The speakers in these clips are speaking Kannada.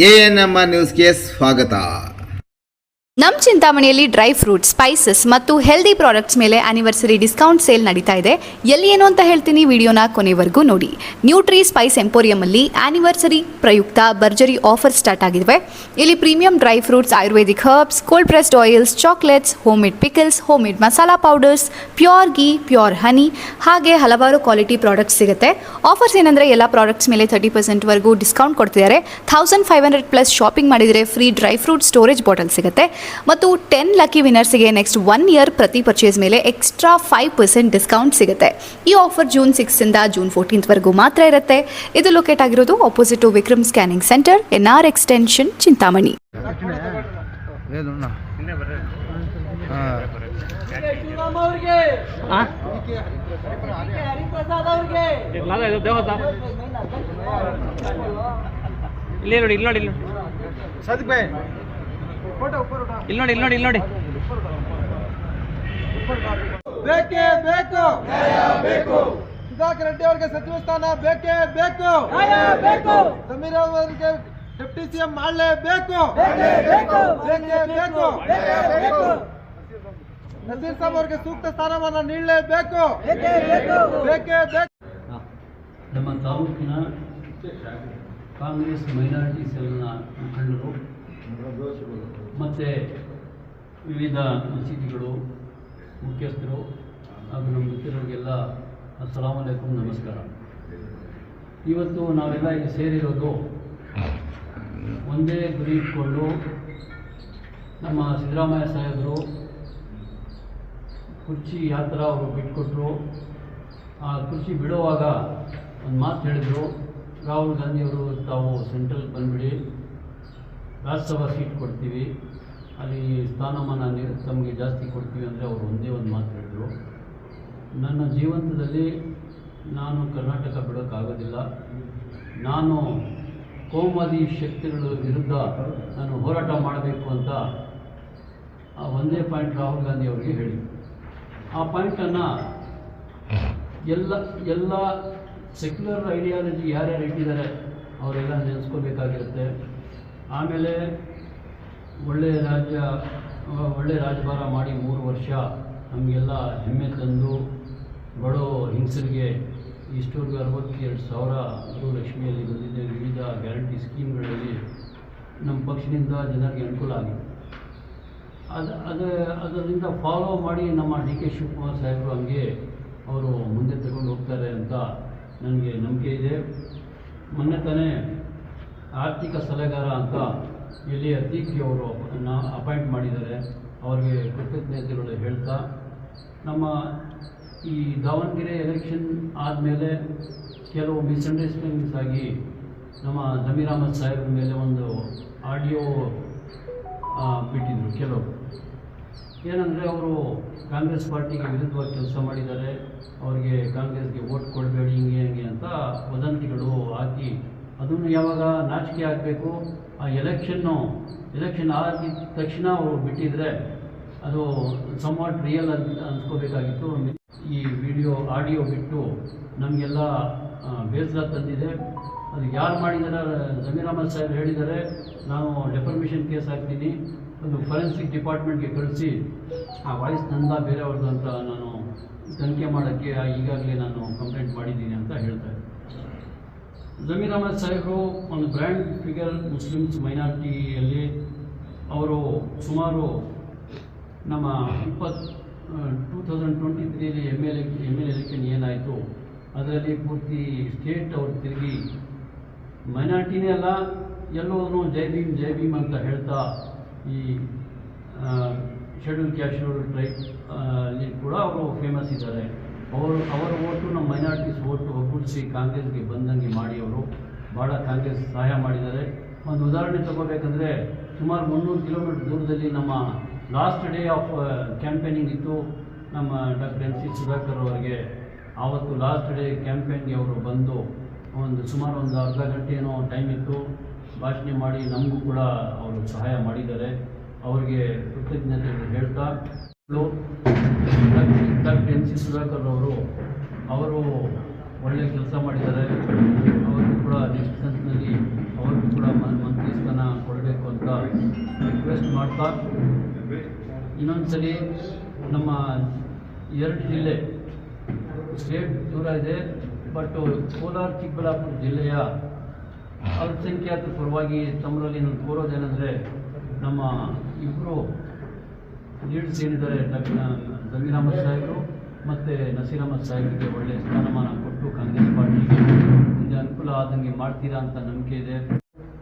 ANMR ನ್ಯೂಸ್ಗೆ ಸ್ವಾಗತ. ನಮ್ಮ ಚಿಂತಾಮಣಿಯಲ್ಲಿ ಡ್ರೈ ಫ್ರೂಟ್ಸ್, ಸ್ಪೈಸಸ್ ಮತ್ತು ಹೆಲ್ದಿ ಪ್ರಾಡಕ್ಟ್ಸ್ ಮೇಲೆ ಆನಿವರ್ಸರಿ ಡಿಸ್ಕೌಂಟ್ ಸೇಲ್ ನಡೀತಾ ಇದೆ. ಎಲ್ಲಿ ಏನು ಅಂತ ಹೇಳ್ತೀನಿ, ವಿಡಿಯೋನ ಕೊನೆವರೆಗೂ ನೋಡಿ. ನ್ಯೂಟ್ರಿ ಸ್ಪೈಸ್ ಎಂಪೋರಿಯಮಲ್ಲಿ ಆನಿವರ್ಸರಿ ಪ್ರಯುಕ್ತ ಭರ್ಜರಿ ಆಫರ್ ಸ್ಟಾರ್ಟ್ ಆಗಿವೆ. ಇಲ್ಲಿ premium dry fruits, ayurvedic herbs, cold pressed oils, chocolates, home made pickles, home made masala powders, pure ghee, pure honey ಹಾಗೆ ಹಲವಾರು ಕ್ವಾಲಿಟಿ ಪ್ರಾಡಕ್ಟ್ಸ್ ಸಿಗುತ್ತೆ. ಆಫರ್ಸ್ ಏನಂದರೆ ಎಲ್ಲ ಪ್ರಾಡಕ್ಟ್ಸ್ ಮೇಲೆ 30% ಡಿಸ್ಕೌಂಟ್ ಕೊಡ್ತಿದ್ದಾರೆ. 1500+ ಶಾಪಿಂಗ್ ಮಾಡಿದರೆ free dry fruit storage bottle ಸಿಗುತ್ತೆ. ಮತ್ತು 10 ಲಕ್ಕಿ ವಿನರ್ಸ್ಗೆ ನೆಕ್ಸ್ಟ್ 1 ಇಯರ್ ಪ್ರತಿ ಪರ್ಚೇಸ್ ಮೇಲೆ ಎಕ್ಸ್ಟ್ರಾ 5% ಡಿಸ್ಕೌಂಟ್ ಸಿಗುತ್ತೆ. ಈ ಆಫರ್ ಜೂನ್ 6 ಇಂದ ಜೂನ್ 14 ಮಾತ್ರ ಇರುತ್ತೆ. ಇದು ಲೊಕೇಟ್ ಆಗಿರೋದು opposite to Vikram scanning centre, NR extension, Chintamani. ಇಲ್ಲಿ ನೋಡಿ ಬೇಕೇ ಬೇಕು ಸುಧಾಕರ್ ರೆಡ್ಡಿ ಅವರಿಗೆ ಸಚಿವ ಸ್ಥಾನ ಬೇಕೇ ಬೇಕು. ಸಮೀರ್ ಅವರಿಗೆ ಡೆಪ್ಟಿ ಸಿಎಂ ಮಾಡಲೇಬೇಕು. ಬೇಕೇ ಬೇಕು. ನಸೀರ್ ಸಾಬ್ ಅವರಿಗೆ ಸೂಕ್ತ ಸ್ಥಾನಮಾನ ನೀಡಲೇಬೇಕು. ಬೇಕೇ ಬೇಕು. ನಮ್ಮ ತಾಲೂಕಿನ ಕಾಂಗ್ರೆಸ್ ಮೈನಾರಿಟಿ ಸೆಲ್ನ ಮುಖಂಡರು ಮತ್ತು ವಿವಿಧ ಮಸೀದಿಗಳು ಮುಖ್ಯಸ್ಥರು ಹಾಗೂ ನಮ್ಮ ಮಿತ್ರರಿಗೆಲ್ಲ ಅಸ್ಸಲಾಮು ಅಲೈಕುಂ, ನಮಸ್ಕಾರ. ಇವತ್ತು ನಾವೆಲ್ಲ ಇಲ್ಲಿ ಸೇರಿರೋದು ಒಂದೇ ಗುರಿ ಇಟ್ಕೊಂಡು ನಮ್ಮ ಸಿದ್ದರಾಮಯ್ಯ ಸಾಹೇಬರು ಕುರ್ಚಿ ಯಾವ ಥರ ಅವರು ಬಿಟ್ಕೊಟ್ರು, ಆ ಕುರ್ಚಿ ಬಿಡುವಾಗ ಒಂದು ಮಾತು ಹೇಳಿದರು, ರಾಹುಲ್ ಗಾಂಧಿಯವರು ತಾವು ಸೆಂಟ್ರಲ್ ಬಂದುಬಿಡಿ, ರಾಜ್ಯಸಭಾ ಸೀಟ್ ಕೊಡ್ತೀವಿ, ಅಲ್ಲಿ ಸ್ಥಾನಮಾನ ತಮಗೆ ಜಾಸ್ತಿ ಕೊಡ್ತೀವಿ ಅಂದರೆ ಅವರು ಒಂದೇ ಒಂದು ಮಾತು ಹೇಳಿದರು. ನನ್ನ ಜೀವನದಲ್ಲಿ ನಾನು ಕರ್ನಾಟಕ ಬಿಡೋಕ್ಕಾಗೋದಿಲ್ಲ, ನಾನು ಕೋಮುವಾದಿ ಶಕ್ತಿಗಳ ವಿರುದ್ಧ ನಾನು ಹೋರಾಟ ಮಾಡಬೇಕು ಅಂತ ಒಂದೇ ಪಾಯಿಂಟ್ ರಾಹುಲ್ ಗಾಂಧಿ ಅವರಿಗೆ ಹೇಳಿ. ಆ ಪಾಯಿಂಟನ್ನು ಎಲ್ಲ ಸೆಕ್ಯುಲರ್ ಐಡಿಯಾಲಜಿ ಯಾರ್ಯಾರು ಇಟ್ಟಿದ್ದಾರೆ ಅವರೆಲ್ಲ ನೆನೆಸ್ಕೋಬೇಕಾಗಿರುತ್ತೆ. ಆಮೇಲೆ ಒಳ್ಳೆ ರಾಜಭಾರ ಮಾಡಿ 3 ವರ್ಷ ನಮಗೆಲ್ಲ ಹೆಮ್ಮೆ ತಂದು ಬಡೋ ಹಿಂಸರಿಗೆ ಇಷ್ಟವರೆಗೂ 62,000 ಗೃಹಲಕ್ಷ್ಮಿಯಲ್ಲಿ ಬಂದಿದ್ದ ವಿವಿಧ ಗ್ಯಾರಂಟಿ ಸ್ಕೀಮ್ಗಳಲ್ಲಿ ನಮ್ಮ ಪಕ್ಷದಿಂದ ಜನರಿಗೆ ಅನುಕೂಲ ಆಗಿದೆ. ಅದರಿಂದ ಫಾಲೋ ಮಾಡಿ ನಮ್ಮ DK ಶಿವಕುಮಾರ್ ಸಾಹೇಬರು ಹಂಗೆ ಅವರು ಮುಂದೆ ತಗೊಂಡು ಹೋಗ್ತಾರೆ ಅಂತ ನನಗೆ ನಂಬಿಕೆ ಇದೆ. ಮೊನ್ನೆ ತಾನೇ ಆರ್ಥಿಕ ಸಲಹೆಗಾರ ಅಂತ ಇಲ್ಲಿ ಅತೀಕಿ ಅವರು ಅಪಾಯಿಂಟ್ ಮಾಡಿದ್ದಾರೆ, ಅವ್ರಿಗೆ ಕೃತಜ್ಞತೆಗಳು ಹೇಳ್ತಾ, ನಮ್ಮ ಈ ದಾವಣಗೆರೆ ಎಲೆಕ್ಷನ್ ಆದಮೇಲೆ ಕೆಲವು ಮಿಸ್ಅಂಡರ್ಸ್ಟ್ಯಾಂಡಿಂಗ್ಸ್ ಆಗಿ ನಮ್ಮ ಜಮೀರ್ ಅಹಮದ್ ಸಾಹೇಬ್ರ ಮೇಲೆ ಒಂದು ಆಡಿಯೋ ಬಿಟ್ಟಿದ್ರು ಕೆಲವರು. ಏನಂದರೆ ಅವರು ಕಾಂಗ್ರೆಸ್ ಪಾರ್ಟಿಗೆ ವಿರುದ್ಧವಾಗಿ ಕೆಲಸ ಮಾಡಿದ್ದಾರೆ, ಅವರಿಗೆ ಕಾಂಗ್ರೆಸ್ಗೆ ವೋಟ್ ಕೊಡಬೇಡಿ ಹಿಂಗೆ ಅಂತ ವದಂತಿಗಳು ಹಾಕಿ ಅದನ್ನು ಯಾವಾಗ ನಾಚಿಕೆ ಆಗಬೇಕು, ಆ ಎಲೆಕ್ಷನ್ ಆಗಿದ ತಕ್ಷಣ ಅವರು ಬಿಟ್ಟಿದ್ರೆ ಅದು ಸಮ್ವಾಟ್ ರಿಯಲ್ ಅಂತ ಅನ್ಸ್ಕೋಬೇಕಾಗಿತ್ತು. ಈ ಆಡಿಯೋ ಬಿಟ್ಟು ನಮಗೆಲ್ಲ ಬೇಸರ ತಂದಿದೆ. ಅದು ಯಾರು ಮಾಡಿದ್ದಾರೆ, ಜಮೀರ್ ಅಹಮದ್ ಸಾಹೇಬ್ ಹೇಳಿದ್ದಾರೆ, ನಾನು ಡೆಫರ್ಮೇಷನ್ ಕೇಸ್ ಹಾಕ್ತೀನಿ, ಒಂದು ಫೊರೆನ್ಸಿಕ್ ಡಿಪಾರ್ಟ್ಮೆಂಟ್ಗೆ ಕಳಿಸಿ ಆ ವಾಯ್ಸ್ ನಂದ ಬೇರೆಯವ್ರದ್ದು ಅಂತ ನಾನು ತನಿಖೆ ಮಾಡೋಕ್ಕೆ ಈಗಾಗಲೇ ನಾನು ಕಂಪ್ಲೇಂಟ್ ಮಾಡಿದ್ದೀನಿ ಅಂತ ಹೇಳ್ತಾರೆ. ಜಮೀರ್ ಅಹಮದ್ ಸಾಹೇಬರು ಒಂದು ಬ್ರ್ಯಾಂಡ್ ಫಿಗರ್ ಮುಸ್ಲಿಮ್ಸ್ ಮೈನಾರಿಟಿಯಲ್ಲಿ. ಅವರು ಸುಮಾರು ನಮ್ಮ 2023 ಎಮ್ ಎಲ್ ಎಲೆಕ್ಷನ್ ಏನಾಯಿತು ಅದರಲ್ಲಿ ಪೂರ್ತಿ ಸ್ಟೇಟ್ ಅವರು ತಿರುಗಿ ಮೈನಾರಿಟಿನೇ ಅಲ್ಲ ಎಲ್ಲೋದ್ರೂ ಜೈ ಭೀಮ್ ಅಂತ ಹೇಳ್ತಾ ಈ ಶೆಡ್ಯೂಲ್ ಕ್ಯಾಸ್ಟ್ ಟ್ರೈಬ್ ಅಲ್ಲಿ ಕೂಡ ಅವರು ಫೇಮಸ್ ಇದ್ದಾರೆ. ಅವರ ಓಟು ನಮ್ಮ ಮೈನಾರಿಟೀಸ್ ಓಟು ಒಗ್ಗೂಡಿಸಿ ಕಾಂಗ್ರೆಸ್ಗೆ ಬಂದಂಗೆ ಮಾಡಿ ಅವರು ಭಾಳ ಕಾಂಗ್ರೆಸ್ ಸಹಾಯ ಮಾಡಿದ್ದಾರೆ. ಒಂದು ಉದಾಹರಣೆ ತಗೋಬೇಕಂದ್ರೆ ಸುಮಾರು 300 ಕಿಲೋಮೀಟರ್ ದೂರದಲ್ಲಿ ನಮ್ಮ ಲಾಸ್ಟ್ ಡೇ ಆಫ್ ಕ್ಯಾಂಪೇನಿಂಗ್ ಇತ್ತು ನಮ್ಮ ಡಾಕ್ಟರ್ MC ಸುಧಾಕರ್ ಅವರಿಗೆ. ಆವತ್ತು ಲಾಸ್ಟ್ ಡೇ ಕ್ಯಾಂಪೇನ್ಗೆ ಅವರು ಬಂದು ಸುಮಾರು ಒಂದು ಅರ್ಧ ಗಂಟೆ ಏನೋ ಟೈಮ್ ಇತ್ತು, ಭಾಷಣ ಮಾಡಿ ನಮಗೂ ಕೂಡ ಅವರು ಸಹಾಯ ಮಾಡಿದ್ದಾರೆ. ಅವರಿಗೆ ಕೃತಜ್ಞತೆಗಳು ಹೇಳ್ತಾ ಡಾಕ್ಟರ್ MC ಸುಧಾಕರ್ ಅವರು ಒಳ್ಳೆಯ ಕೆಲಸ ಮಾಡಿದ್ದಾರೆ. ಅವರು ಕೂಡ ನೆಕ್ಸ್ಟ್ ಸೆನ್ಸ್ನಲ್ಲಿ ಅವ್ರಿಗೂ ಕೂಡ ಮಂತ್ರಿ ಸ್ಥಾನ ಕೊಡಬೇಕು ಅಂತ ರಿಕ್ವೆಸ್ಟ್ ಮಾಡ್ತಾ, ಇನ್ನೊಂದು ಸಲ ನಮ್ಮ 2 ಜಿಲ್ಲೆ ಸ್ಟೇಟ್ ದೂರ ಇದೆ, ಬಟ್ ಕೋಲಾರ ಚಿಕ್ಕಬಳ್ಳಾಪುರ ಜಿಲ್ಲೆಯ ಅಲ್ಪಸಂಖ್ಯಾತರ ಪರವಾಗಿ ತಮ್ಮರಲ್ಲಿ ನಾನು ಕೋರೋದೇನೆಂದರೆ, ನಮ್ಮ ಇಬ್ಬರು ಲೀಡರ್ಸ್ ಏನಿದ್ದಾರೆ, ಜಮೀರ್ ಅಹಮದ್ ಸಾಹೇಬರು ಮತ್ತು ನಸೀರ್ ಅಹಮದ್ ಸಾಹೇಬರಿಗೆ ಒಳ್ಳೆಯ ಸ್ಥಾನಮಾನ ಕೊಟ್ಟು ಕಾಂಗ್ರೆಸ್ ಪಾರ್ಟಿಗೆ ಮುಂದೆ ಅನುಕೂಲ ಆದಂಗೆ ಮಾಡ್ತೀರಾ ಅಂತ ನಂಬಿಕೆ ಇದೆ.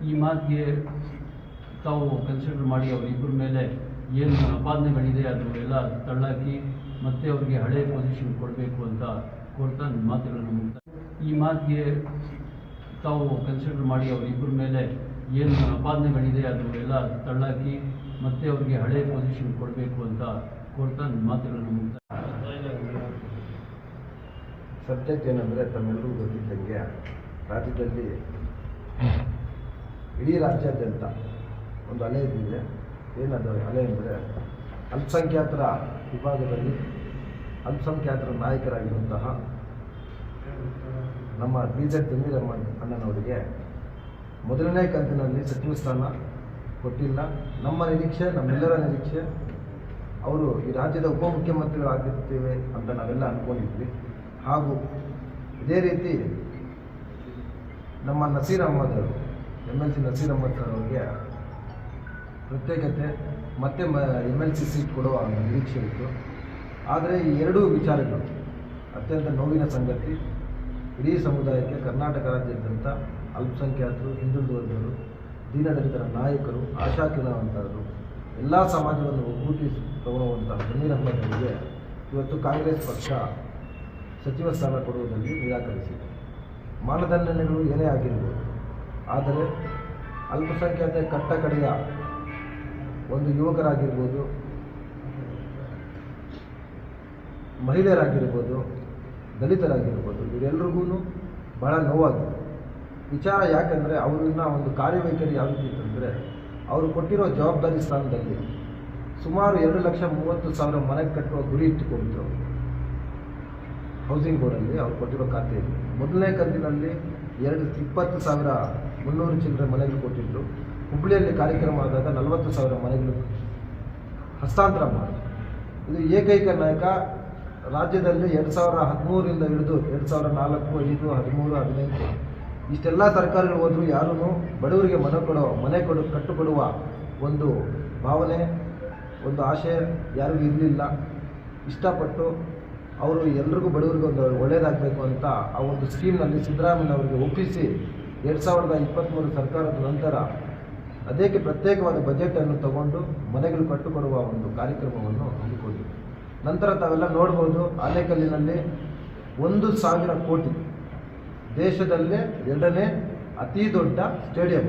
ಈ ಮಾತಿಗೆ ತಾವು ಕನ್ಸಿಡರ್ ಮಾಡಿ ಅವರಿಬ್ಬರ ಮೇಲೆ ಏನು ಅಪಾದನೆಗಳಿದೆ ಅದು ಎಲ್ಲ ತಳ್ಳಾಕಿ ಮತ್ತೆ ಅವರಿಗೆ ಹಳೆ ಪೊಸಿಷನ್ ಕೊಡಬೇಕು ಅಂತ ಕೋರ್ತಾ ನನ್ನ ಮಾತುಗಳನ್ನು ಮುಗಿಸ್ತಾರೆ. ಈ ಮಾತಿಗೆ ತಾವು ಕನ್ಸಿಡರ್ ಮಾಡಿ ಅವರಿಬ್ಬರ ಮೇಲೆ ಏನು ಅಪಾದನೆಗಳಿದೆ ಅದು ಎಲ್ಲ ತಳ್ಳಾಕಿ ಮತ್ತೆ ಅವರಿಗೆ ಹಳೆ ಪೊಸಿಷನ್ ಕೊಡಬೇಕು ಅಂತ ಕೋರ್ತಾ ನನ್ನ ಮಾತುಗಳನ್ನು ಮುಗಿಸ್ತಾರೆ. ಸಬ್ಜೆಕ್ಟ್ ಏನಂದರೆ, ತಮ್ಮೆಲ್ಲರಿಗೂ ಗೊತ್ತಿದ್ದಂಗೆ ರಾಜ್ಯದಲ್ಲಿ ಇಡೀ ರಾಜ್ಯಾದ್ಯಂತ ಒಂದು ಅಲೆ ಇದ್ದಿದೆ. ಏನದು ಅಲೆ ಅಂದರೆ, ಅಲ್ಪಸಂಖ್ಯಾತರ ವಿಭಾಗದಲ್ಲಿ ಅಲ್ಪಸಂಖ್ಯಾತರ ನಾಯಕರಾಗಿರುವಂತಹ ನಮ್ಮ BZ ಜಮೀರ್ ಅಹಮದ್ ಅಣ್ಣನವರಿಗೆ ಮೊದಲನೇ ಕಂತಿನಲ್ಲಿ ಸಚಿವ ಸ್ಥಾನ ಕೊಟ್ಟಿಲ್ಲ. ನಮ್ಮ ನಿರೀಕ್ಷೆ, ನಮ್ಮೆಲ್ಲರ ನಿರೀಕ್ಷೆ, ಅವರು ಈ ರಾಜ್ಯದ ಉಪಮುಖ್ಯಮಂತ್ರಿಗಳಾಗಿರ್ತೇವೆ ಅಂತ ನಾವೆಲ್ಲ ಅಂದ್ಕೊಂಡಿದ್ವಿ. ಹಾಗೂ ಇದೇ ರೀತಿ ನಮ್ಮ ನಸೀರ್ ಅಹಮದ್ ಅವರು, MLC ನಸೀರ್ ಅಹಮದ್ ಸರ್ ಅವರಿಗೆ ಪ್ರತ್ಯೇಕತೆ ಮತ್ತು MLC ಸೀಟ್ ಕೊಡುವ ನಿರೀಕ್ಷೆ ಇತ್ತು. ಆದರೆ ಈ ಎರಡೂ ವಿಚಾರಗಳು ಅತ್ಯಂತ ನೋವಿನ ಸಂಗತಿ. ಇಡೀ ಸಮುದಾಯಕ್ಕೆ, ಕರ್ನಾಟಕ ರಾಜ್ಯಾದ್ಯಂತ ಅಲ್ಪಸಂಖ್ಯಾತರು, ಹಿಂದುಳಿದ ವರ್ಗಗಳು, ದೀನದಲಿತರ ನಾಯಕರು, ಆಶಾಕಿರಣವಂತರು, ಎಲ್ಲ ಸಮಾಜವನ್ನು ಒಗ್ಗೂಡಿಸಿ ತಗೊಳ್ಳುವಂಥ ಜಮೀರ್ ಅಹಮದ್ ಅವರಿಗೆ ಇವತ್ತು ಕಾಂಗ್ರೆಸ್ ಪಕ್ಷ ಸಚಿವ ಸ್ಥಾನ ಕೊಡುವುದರಲ್ಲಿ ನಿರಾಕರಿಸಿದೆ. ಮಾನದಂಡಗಳು ಏನೇ ಆಗಿರ್ಬೋದು, ಆದರೆ ಅಲ್ಪಸಂಖ್ಯಾತ ಕಟ್ಟಕಡೆಯ ಒಂದು ಯುವಕರಾಗಿರ್ಬೋದು, ಮಹಿಳೆಯರಾಗಿರ್ಬೋದು, ದಲಿತರಾಗಿರ್ಬೋದು, ಇವರೆಲ್ಲರಿಗೂ ಭಾಳ ನೋವಾಗಿದೆ ವಿಚಾರ. ಯಾಕೆಂದರೆ ಅವರನ್ನ ಒಂದು ಕಾರ್ಯವೈಖರಿ ಯಾವ ರೀತಿ ಇತ್ತಂದರೆ, ಅವರು ಕೊಟ್ಟಿರೋ ಜವಾಬ್ದಾರಿ ಸ್ಥಾನದಲ್ಲಿ ಸುಮಾರು 2,30,000 ಮನೆ ಕಟ್ಟುವ ಗುರಿ ಇಟ್ಟುಕೊಂಡಿದ್ರು. ಹೌಸಿಂಗ್ ಬೋರ್ಡಲ್ಲಿ ಅವ್ರು ಕೊಟ್ಟಿರೋ ಖಾತೆಯಲ್ಲಿ ಮೊದಲನೇ ಕಂತಿನಲ್ಲಿ 20,300 ಚಿಲ್ಲರೆ ಮನೆಗಳು ಕೊಟ್ಟಿದ್ದರು. ಹುಬ್ಬಳ್ಳಿಯಲ್ಲಿ ಕಾರ್ಯಕ್ರಮ ಆದಾಗ 40,000 ಮನೆಗಳು ಹಸ್ತಾಂತರ ಮಾಡಿದ್ರು. ಇದು ಏಕೈಕ ನಾಯಕ. ರಾಜ್ಯದಲ್ಲಿ 2013ರಿಂದ ಹಿಡಿದು 2004, 5, 13, 18 ಇಷ್ಟೆಲ್ಲ ಸರ್ಕಾರಗಳು ಹೋದರೂ ಯಾರೂ ಬಡವರಿಗೆ ಕಟ್ಟುಕೊಡುವ ಒಂದು ಭಾವನೆ, ಒಂದು ಆಶೆ ಯಾರಿಗೂ ಇರಲಿಲ್ಲ. ಇಷ್ಟಪಟ್ಟು ಅವರು ಎಲ್ರಿಗೂ ಬಡವರಿಗೆ ಒಂದು ಒಳ್ಳೆಯದಾಗಬೇಕು ಅಂತ ಆ ಒಂದು ಸ್ಕೀಮ್ನಲ್ಲಿ ಸಿದ್ದರಾಮಯ್ಯನವರಿಗೆ ಒಪ್ಪಿಸಿ 2023 ಸರ್ಕಾರದ ನಂತರ ಅದಕ್ಕೆ ಪ್ರತ್ಯೇಕವಾದ ಬಜೆಟನ್ನು ತಗೊಂಡು ಮನೆಗಳು ಕಟ್ಟುಕೊಡುವ ಒಂದು ಕಾರ್ಯಕ್ರಮವನ್ನು ಹಮ್ಮಿಕೊಂಡಿದೆ. ನಂತರ ತಾವೆಲ್ಲ ನೋಡ್ಬೋದು, ಆನೇಕಲ್ಲಿನಲ್ಲಿ 1,000 ಕೋಟಿ, ದೇಶದಲ್ಲೇ 2ನೇ ಅತಿ ದೊಡ್ಡ ಸ್ಟೇಡಿಯಂ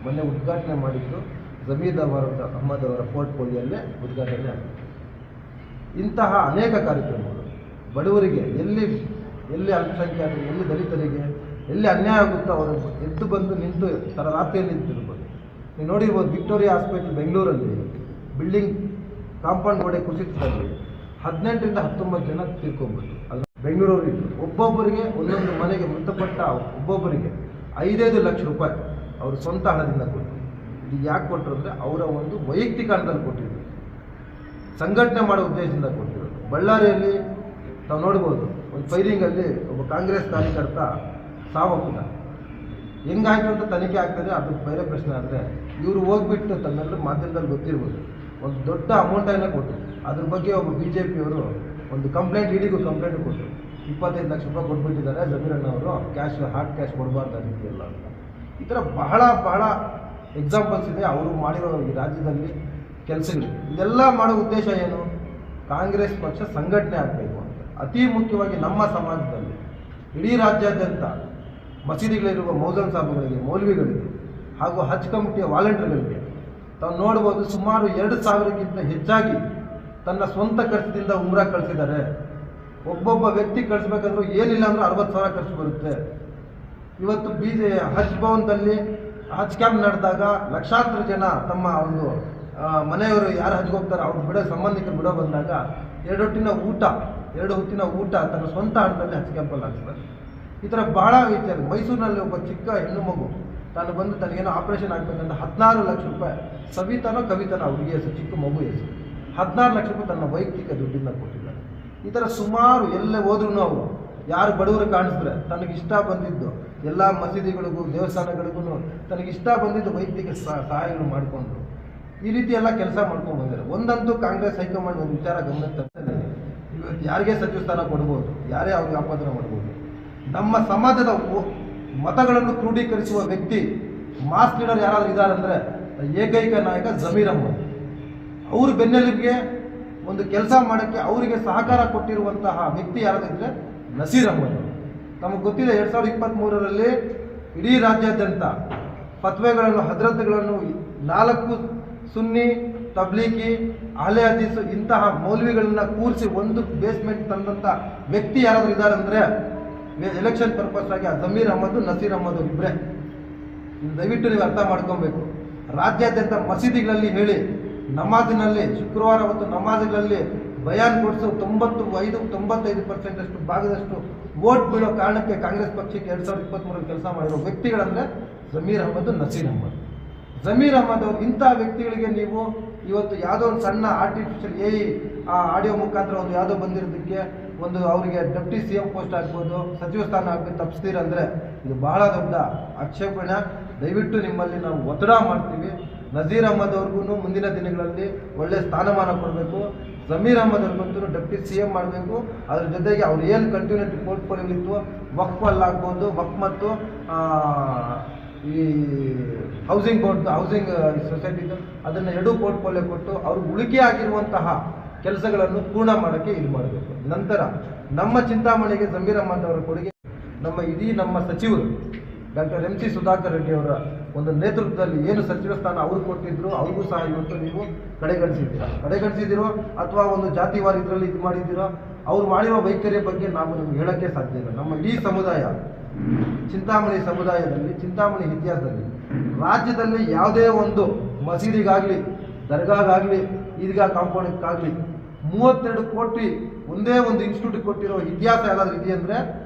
ಮೊನ್ನೆ ಉದ್ಘಾಟನೆ ಮಾಡಿದ್ದು ಜಮೀರ್ ಅಹಮದ್ ಅವರ ಪೋರ್ಟ್ಫೋಲಿಯೋಲ್ಲೇ ಉದ್ಘಾಟನೆ ಆಗಿದೆ. ಇಂತಹ ಅನೇಕ ಕಾರ್ಯಕ್ರಮಗಳು ಬಡವರಿಗೆ, ಎಲ್ಲಿ ಅಲ್ಪಸಂಖ್ಯಾತರಿಗೆ, ಎಲ್ಲಿ ದಲಿತರಿಗೆ ಎಲ್ಲಿ ಅನ್ಯಾಯ ಆಗುತ್ತೋ ಅವರು ಎದ್ದು ಬಂದು ನಿಂತು ರಾತ್ರಿಯಲ್ಲಿ ನಿಂತಿರ್ಬೋದು. ನೀವು ನೋಡಿರ್ಬೋದು, ವಿಕ್ಟೋರಿಯಾ ಹಾಸ್ಪಿಟಲ್ ಬೆಂಗಳೂರಲ್ಲಿ ಬಿಲ್ಡಿಂಗ್ ಕಾಂಪೌಂಡ್ ಗೋಡೆ ಕುಸಿತದಲ್ಲಿ 18ರಿಂದ 19 ಜನ ತೀರ್ಕೊಂಡ್ಬಿಟ್ಟು. ಅದು ಬೆಂಗಳೂರಲ್ಲಿ ಒಬ್ಬೊಬ್ಬರಿಗೆ ಒಂದೊಂದು ಮನೆಗೆ ಮೃತಪಟ್ಟ ಒಬ್ಬೊಬ್ಬರಿಗೆ 5-5 ಲಕ್ಷ ರೂಪಾಯಿ ಅವರು ಸ್ವಂತ ಹಣದಿಂದ ಕೊಟ್ಟರು. ಇದು ಯಾಕೆ ಕೊಟ್ಟರು ಅಂದರೆ, ಅವರ ಒಂದು ವೈಯಕ್ತಿಕ ಹಣದಲ್ಲಿ ಕೊಟ್ಟಿದ್ರು, ಸಂಘಟನೆ ಮಾಡೋ ಉದ್ದೇಶದಿಂದ ಕೊಟ್ಟಿರೋದು. ಬಳ್ಳಾರಿಯಲ್ಲಿ ತಾವು ನೋಡ್ಬೋದು, ಒಂದು ಫೈರಿಂಗಲ್ಲಿ ಒಬ್ಬ ಕಾಂಗ್ರೆಸ್ ಕಾರ್ಯಕರ್ತ ಸಾವಪ್ಪಿದ. ಹೆಂಗಾಯ್ತು ಅಂತ ತನಿಖೆ ಆಗ್ತದೆ, ಅದು ಬೇರೆ ಪ್ರಶ್ನೆ. ಆದರೆ ಇವರು ಹೋಗ್ಬಿಟ್ಟು ತಮ್ಮೆಲ್ಲರೂ ಮಾಧ್ಯಮದಲ್ಲಿ ಗೊತ್ತಿರ್ಬೋದು, ಒಂದು ದೊಡ್ಡ ಅಮೌಂಟನ್ನು ಕೊಟ್ಟರು. ಅದ್ರ ಬಗ್ಗೆ ಒಬ್ಬ BJPಯವರು ಒಂದು ಕಂಪ್ಲೇಂಟ್, ಇಡಿಗೂ ಕಂಪ್ಲೇಂಟ್ ಕೊಟ್ಟರು. 25 ಲಕ್ಷ ರೂಪಾಯಿ ಕೊಟ್ಬಿಟ್ಟಿದ್ದಾರೆ ಜಮೀರ್ ಅಣ್ಣವರು, ಹಾರ್ಡ್ ಕ್ಯಾಶ್ ಕೊಡಬಾರ್ದು ಆ ರೀತಿ ಎಲ್ಲ ಅಂತ. ಈ ಥರ ಬಹಳ ಎಕ್ಸಾಂಪಲ್ಸ್ ಇದೆ ಅವರು ಮಾಡಿರೋ ಈ ರಾಜ್ಯದಲ್ಲಿ ಕೆಲಸಗಳು. ಇದೆಲ್ಲ ಮಾಡೋ ಉದ್ದೇಶ ಏನು? ಕಾಂಗ್ರೆಸ್ ಪಕ್ಷ ಸಂಘಟನೆ ಆಗಬೇಕು ಅಂತ. ಅತಿ ಮುಖ್ಯವಾಗಿ ನಮ್ಮ ಸಮಾಜದಲ್ಲಿ ಇಡೀ ರಾಜ್ಯಾದ್ಯಂತ ಮಸೀದಿಗಳಿರುವ ಮೌಜನ್ ಸಾಬುಗಳಿಗೆ, ಮೌಲ್ವಿಗಳಿಗೆ ಹಾಗೂ ಹಜ್ ಕಮಿಟಿಯ ವಾಲಂಟಿಯರ್ಗಳಿಗೆ ತಾವು ನೋಡ್ಬೋದು, ಸುಮಾರು 2,000ಕ್ಕಿಂತ ಹೆಚ್ಚಾಗಿ ತನ್ನ ಸ್ವಂತ ಖರ್ಚಿನಿಂದ ಉಮ್ರಾ ಕಳಿಸಿದ್ದಾರೆ. ಒಬ್ಬೊಬ್ಬ ವ್ಯಕ್ತಿ ಕಳಿಸ್ಬೇಕಂದ್ರೂ ಏನಿಲ್ಲ ಅಂದರೂ 60,000 ಖರ್ಚು ಬರುತ್ತೆ. ಇವತ್ತು ಹಜ್ ಭವನದಲ್ಲಿ ಹಜ್ ಕ್ಯಾಂಪ್ ನಡೆದಾಗ ಲಕ್ಷಾಂತರ ಜನ ತಮ್ಮ ಒಂದು ಮನೆಯವರು ಯಾರು ಹಜ್ಗೆ ಹೋಗ್ತಾರೆ ಅವ್ರು ಸಂಬಂಧಿಕರು ಬಿಡೋ ಬಂದಾಗ 2 ಹೊತ್ತಿನ ಊಟ ತನ್ನ ಸ್ವಂತ ಹಣದಲ್ಲಿ ಹಜ್ ಕ್ಯಾಂಪಲ್ಲಿ ಹಾಕ್ತಾರೆ. ಈ ಥರ ಬಹಳ ವಿಚಾರ. ಮೈಸೂರಿನಲ್ಲಿ ಒಬ್ಬ ಚಿಕ್ಕ ಹೆಣ್ಣು ಮಗು ತಾನು ಬಂದು ತನಗೇನೋ ಆಪರೇಷನ್ ಆಗಬೇಕಂತ 16 ಲಕ್ಷ ರೂಪಾಯಿ, ಸವಿತಾನೋ ಕವಿತಾನೋ ಹುಡುಗಿ ಹೆಸರು, ಚಿಕ್ಕ ಮಗು ಹೆಸರು, 16 ಲಕ್ಷ ರೂಪಾಯಿ ತನ್ನ ವೈಯಕ್ತಿಕ ದುಡ್ಡಿಂದ ಕೊಟ್ಟಿದ್ದಾರೆ. ಈ ಥರ ಸುಮಾರು ಎಲ್ಲೇ ಹೋದ್ರೂ ಅವರು ಯಾರು ಬಡವರು ಕಾಣಿಸಿದ್ರೆ ತನಗಿಷ್ಟ ಬಂದಿದ್ದು ಎಲ್ಲ ಮಸೀದಿಗಳಿಗೂ ದೇವಸ್ಥಾನಗಳಿಗೂ ತನಗಿಷ್ಟ ಬಂದಿದ್ದು ವೈಯಕ್ತಿಕ ಸಹಾಯಗಳು ಮಾಡಿಕೊಂಡು ಈ ರೀತಿ ಎಲ್ಲ ಕೆಲಸ ಮಾಡ್ಕೊಂಡು ಬಂದಿದ್ದಾರೆ. ಒಂದಂತೂ ಕಾಂಗ್ರೆಸ್ ಹೈಕಮಾಂಡ್ ಒಂದು ವಿಚಾರ ಗಮನಕ್ಕೆ ತರ್ತಾರೆ, ಇವತ್ತು ಯಾರಿಗೆ ಸಚಿವ ಸ್ಥಾನ ಕೊಡ್ಬೋದು, ಯಾರೇ ಅವ್ರಿಗೆ ಆಪಾದನೆ ಮಾಡ್ಬೋದು. ನಮ್ಮ ಸಮಾಜದ ಮತಗಳನ್ನು ಕ್ರೋಢೀಕರಿಸುವ ವ್ಯಕ್ತಿ ಮಾಸ್ ಲೀಡರ್ ಯಾರಾದರೂ ಇದ್ದಾರೆ ಅಂದರೆ ಏಕೈಕ ನಾಯಕ ಜಮೀರ್ ಅಹ್ಮದ್. ಅವ್ರ ಬೆನ್ನೆಲುಬಿಗೆ ಒಂದು ಕೆಲಸ ಮಾಡೋಕ್ಕೆ ಅವರಿಗೆ ಸಹಕಾರ ಕೊಟ್ಟಿರುವಂತಹ ವ್ಯಕ್ತಿ ಯಾರಾದಿದ್ರೆ ನಸೀರ್ ಅಹ್ಮದ್. ನಮಗೆ ಗೊತ್ತಿದೆ 2023ರಲ್ಲಿ ಇಡೀ ರಾಜ್ಯಾದ್ಯಂತ ಫತ್ವೆಗಳನ್ನು, ಹಜರತ್ಗಳನ್ನು 4 ಸುನ್ನಿ, ತಬ್ಲೀಗಿ, ಅಹ್ಲೆ ಹದೀಸ್ ಇಂತಹ ಮೌಲ್ವಿಗಳನ್ನ ಕೂರಿಸಿ ಒಂದು ಬೇಸ್ಮೆಂಟ್ ತಂದಂಥ ವ್ಯಕ್ತಿ ಯಾರಾದರೂ ಇದ್ದಾರೆ ಅಂದರೆ ಎಲೆಕ್ಷನ್ ಪರ್ಪಸ್ ಆಗಿ ಆ ಜಮೀರ್ ಅಹ್ಮದ್, ನಸೀರ್ ಅಹ್ಮದ್ ಇಬ್ಬರೇ. ದಯವಿಟ್ಟು ನೀವು ಅರ್ಥ ಮಾಡ್ಕೊಬೇಕು. ರಾಜ್ಯಾದ್ಯಂತ ಮಸೀದಿಗಳಲ್ಲಿ ಹೇಳಿ, ನಮಾಜಿನಲ್ಲಿ ಶುಕ್ರವಾರ ಹೊತ್ತು ನಮಾಜ್ಗಳಲ್ಲಿ ಬಯಾನ್ ಕೊಡಿಸು 95% ಭಾಗದಷ್ಟು ವೋಟ್ ಬೀಳೋ ಕಾರಣಕ್ಕೆ ಕಾಂಗ್ರೆಸ್ ಪಕ್ಷಕ್ಕೆ 2023ರಲ್ಲಿ ಕೆಲಸ ಮಾಡಿರೋ ವ್ಯಕ್ತಿಗಳಂದರೆ ಜಮೀರ್ ಅಹ್ಮದ್, ನಸೀರ್ ಅಹ್ಮದ್. ಜಮೀರ್ ಅಹ್ಮದ್ ಅವರು ಇಂಥ ವ್ಯಕ್ತಿಗಳಿಗೆ ನೀವು ಇವತ್ತು ಯಾವುದೋ ಒಂದು ಸಣ್ಣ ಆರ್ಟಿಫಿಷಿಯಲ್ ಆಡಿಯೋ ಮುಖಾಂತರ ಒಂದು ಯಾವುದೋ ಬಂದಿರೋದಕ್ಕೆ ಒಂದು ಅವರಿಗೆ ಡೆಪ್ಟಿ CM ಪೋಸ್ಟ್ ಆಗ್ಬೋದು, ಸಚಿವ ಸ್ಥಾನ ಆಗಬೇಕು ತಪ್ಪಿಸ್ತೀರಂದರೆ ಇದು ಬಹಳ ದೊಡ್ಡ ಆಕ್ಷೇಪಣೆ. ದಯವಿಟ್ಟು ನಿಮ್ಮಲ್ಲಿ ನಾವು ಒತ್ತಡ ಮಾಡ್ತೀವಿ. ನಜೀರ್ ಅಹ್ಮದ್ ಅವ್ರಿಗೂ ಮುಂದಿನ ದಿನಗಳಲ್ಲಿ ಒಳ್ಳೆಯ ಸ್ಥಾನಮಾನ ಕೊಡಬೇಕು. ಜಮೀರ್ ಅಹ್ಮದ್ ಅವ್ರಿಗಂತೂ ಡೆಪ್ಟಿ CM ಮಾಡಬೇಕು. ಅದ್ರ ಜೊತೆಗೆ ಅವ್ರು ಏನು ಕಂಟಿನ್ಯೂಟಿ ಪೋರ್ಟ್ಫೋಲಿಯೋ ವಕ್ಫಲ್ಲಾಗ್ಬೋದು, ವಕ್ ಮತ್ತು ಈ ಹೌಸಿಂಗ್ ಬೋರ್ಡ್, ಹೌಸಿಂಗ್ ಸೊಸೈಟಿದು ಅದನ್ನು 2 ಪೋರ್ಟ್ಫೋಲಿಯೋ ಕೊಟ್ಟು ಅವ್ರಿಗೆ ಉಳಿಕೆ ಆಗಿರುವಂತಹ ಕೆಲಸಗಳನ್ನು ಪೂರ್ಣ ಮಾಡೋಕ್ಕೆ ಇದು ಮಾಡಬೇಕು. ನಂತರ ನಮ್ಮ ಚಿಂತಾಮಣಿಗೆ ಜಮೀರ್ ಅಹ್ಮದ್ ಅವರ ಕೊಡುಗೆ ನಮ್ಮ ಸಚಿವರು ಡಾಕ್ಟರ್ MC ಸುಧಾಕರ್ ರೆಡ್ಡಿ ಅವರ ಒಂದು ನೇತೃತ್ವದಲ್ಲಿ ಏನು ಸಚಿವ ಸ್ಥಾನ ಅವರು ಕೊಟ್ಟಿದ್ರು, ಅವ್ರಿಗೂ ಸಹ ಇವತ್ತು ನೀವು ಕಡೆಗಣಿಸಿದ್ದೀರೋ ಅಥವಾ ಒಂದು ಜಾತಿವಾರ ಇದರಲ್ಲಿ ಇದು ಮಾಡಿದ್ದೀರೋ, ಅವ್ರು ಮಾಡಿರೋ ವೈಖರಿಯ ಬಗ್ಗೆ ನಾವು ನಿಮ್ಗೆ ಹೇಳೋಕ್ಕೆ ಸಾಧ್ಯ ಇಲ್ಲ. ನಮ್ಮ ಇಡೀ ಸಮುದಾಯ, ಚಿಂತಾಮಣಿ ಸಮುದಾಯದಲ್ಲಿ, ಚಿಂತಾಮಣಿ ಇತಿಹಾಸದಲ್ಲಿ ರಾಜ್ಯದಲ್ಲಿ ಯಾವುದೇ ಒಂದು ಮಸೀದಿಗಾಗಲಿ, ದರ್ಗಾಗಾಗಲಿ, ಈದ್ಗಾ ಕಾಂಪೌಂಡ್ಗಾಗಲಿ 32 ಕೋಟಿ ಒಂದೇ ಒಂದು ಇನ್ಸ್ಟಿಟ್ಯೂಟ್ ಕೊಟ್ಟಿರೋ ಇತಿಹಾಸ ಯಾರಾದರೂ ಇದೆಯಂದರೆ